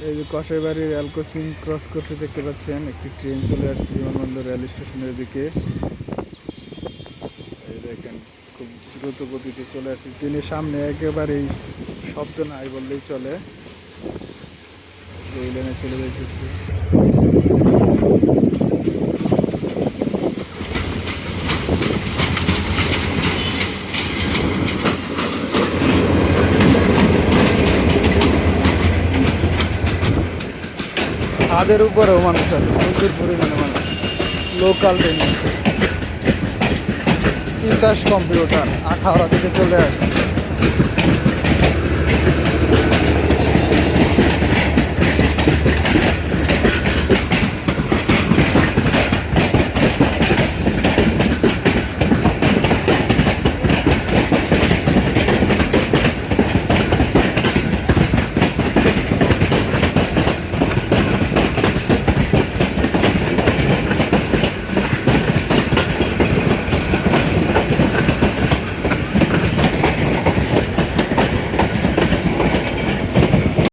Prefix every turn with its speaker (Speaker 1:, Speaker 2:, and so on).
Speaker 1: এই যে Kasaibari rail crossing cross করতে দেখতে পাচ্ছেন, একটি ট্রেন চলে আসছে বিমানবন্দর রেল স্টেশনের দিকে। এই দেখেন খুব দ্রুত গতিতে চলে আসছে ট্রেনের সামনে, একেবারেই শব্দ নাই বললেই চলে। এই লাইনে চলে যাইতেছি। ছাদের উপরেও মানুষ আছে, প্রচুর পরিমাণে মানুষ। লোকাল ট্রেন আছে, তিতাস কম্পিউটার আখাউড়া থেকে চলে আসছে।